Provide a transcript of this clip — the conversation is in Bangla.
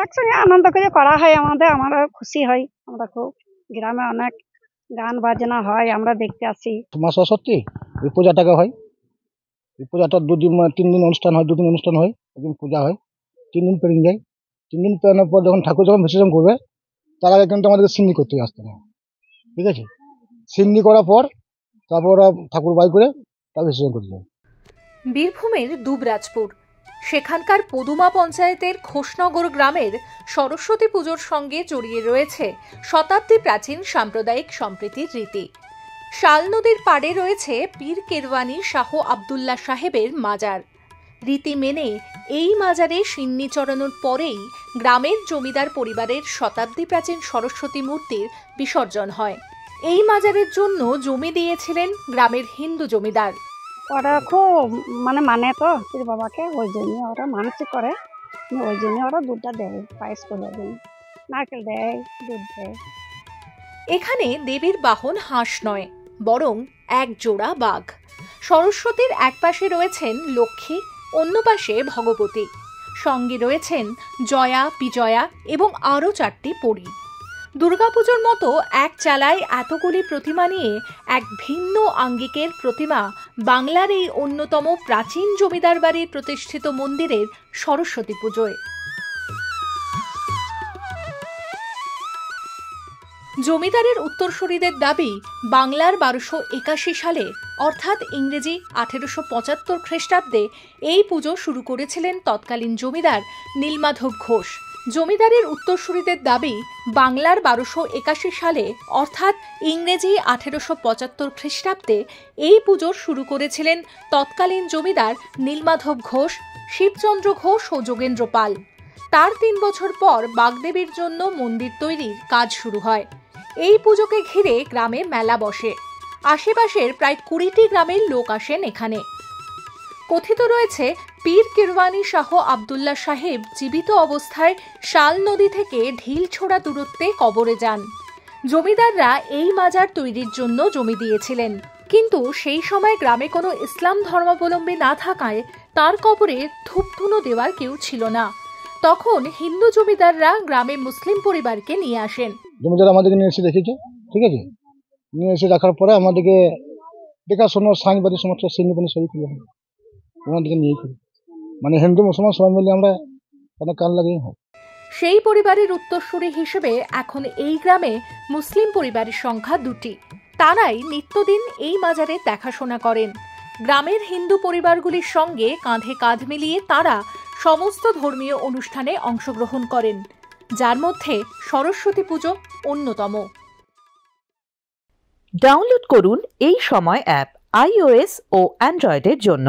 একসঙ্গে আনন্দ করে করা হয় আমাদের, আমরা খুশি হই। আমরা খুব গ্রামে অনেক গান বাজনা হয়, আমরা দেখতে আসি। মা সরস্বতী এই পূজাটাকে হয়, এই পূজাটা 3 দিন অনুষ্ঠান হয়, 2 দিন অনুষ্ঠান হয়, একদিন পূজা হয়, 3 দিন পেরিয়ে যায়। 3 দিন পেরানোর পর যখন ঠাকুর যখন বিসর্জন করবে তার আগে কিন্তু আমাদেরকে সিন্নি করতে আসতে হবে, ঠিক আছে? সিন্নি করার পর তারপর ওরা ঠাকুর বাই করে তার বিসর্জন করতে যায়। বীরভূমের দুবরাজপুর, সেখানকার পদুমা পঞ্চায়েতের খোসনগর গ্রামের সরস্বতী পুজোর সঙ্গে জড়িয়ে রয়েছে শতাব্দী প্রাচীন সাম্প্রদায়িক সম্প্রীতির রীতি। শাল নদীর পাড়ে রয়েছে পীর কেরওয়ানি শাহ আব্দুল্লাহ সাহেবের মাজার। রীতি মেনে এই মাজারে সিন্নি চড়ানোর পরেই গ্রামের জমিদার পরিবারের শতাব্দী প্রাচীন সরস্বতী মূর্তির বিসর্জন হয়। এই মাজারের জন্য জমি দিয়েছিলেন গ্রামের হিন্দু জমিদার। ওরা খুব মানে তো পীর বাবাকে, ওই জন্য ওরা মানসিক করে, ওই জন্য ওরা দুধটা দেয়, পায়েস করে দেয়, নারকেল দেয়, দুধ দেয়। এখানে দেবীর বাহন হাঁস নয়, বরং এক জোড়া বাঘ। সরস্বতীর এক পাশে রয়েছেন লক্ষ্মী, অন্য পাশে ভগবতী, সঙ্গে রয়েছেন জয়া, বিজয়া এবং আরও 4টি পরী। দুর্গাপুজোর মতো এক চালায় এতগুলি প্রতিমা নিয়ে এক ভিন্ন আঙ্গিকের প্রতিমা বাংলার এই অন্যতম প্রাচীন জমিদার বাড়ির প্রতিষ্ঠিত মন্দিরের সরস্বতী পুজোয়। জমিদারের উত্তরসূরিদের দাবি, বাংলার 1281 সালে অর্থাৎ ইংরেজি 1875 খ্রিস্টাব্দে এই পুজো শুরু করেছিলেন তৎকালীন জমিদার নীলমাধব ঘোষ। জমিদারের উত্তরসূরিদের দাবি, বাংলার 1281 সালে অর্থাৎ ইংরেজি 1875 খ্রিস্টাব্দে এই পুজো শুরু করেছিলেন তৎকালীন জমিদার নীলমাধব ঘোষ, শিবচন্দ্র ঘোষ ও যোগেন্দ্র পাল। তার 3 বছর পর বাগদেবীর জন্য মন্দির তৈরির কাজ শুরু হয়। এই পুজোকে ঘিরে গ্রামে মেলা বসে। আশেপাশের প্রায় 20টি গ্রামের লোক আসেন এখানে। কথিত রয়েছে, পীর কেরওয়ানি শাহ আব্দুল্লাহ সাহেব জীবিত অবস্থায় শাল নদী থেকে ঢিল ছোড়া দূরত্বে কবরে যান। জমিদাররা এই মাজার তৈরির জন্য জমি দিয়েছিলেন, কিন্তু সেই সময় গ্রামে কোনো ইসলাম ধর্মাবলম্বী না থাকায় তার কবরে ধূপধুনো দেওয়ার কেউ ছিল না। তখন হিন্দু জমিদাররা গ্রামে মুসলিম পরিবারকে নিয়ে আসেন। জমিদার আমাদেরকে নিয়ে এসে দেখেছে, ঠিক আছে? নিয়ে এসে রাখার পরে আমাদেরকে দেখাশোনা সাংবাদিক সমস্ত শ্রেণী সবই খুলে হয়, আমাদেরকে নিয়ে করি, মানে হিন্দু মুসলমান সবাই মিলে আমরা কান লাগিয়ে হয়। সেই পরিবারের উত্তরসূরি হিসেবে এখন এই গ্রামে মুসলিম পরিবারের সংখ্যা 2টি। তারাই নিত্যদিন এই মাজারে দেখাশোনা করেন। গ্রামের হিন্দু পরিবারগুলির সঙ্গে কাঁধে কাঁধ মিলিয়ে তারা সমস্ত ধর্মীয় অনুষ্ঠানে অংশগ্রহণ করেন, যার মধ্যে সরস্বতী পুজো অন্যতম। ডাউনলোড করুন এই সময় অ্যাপ iOS ও অ্যান্ড্রয়েডের জন্য।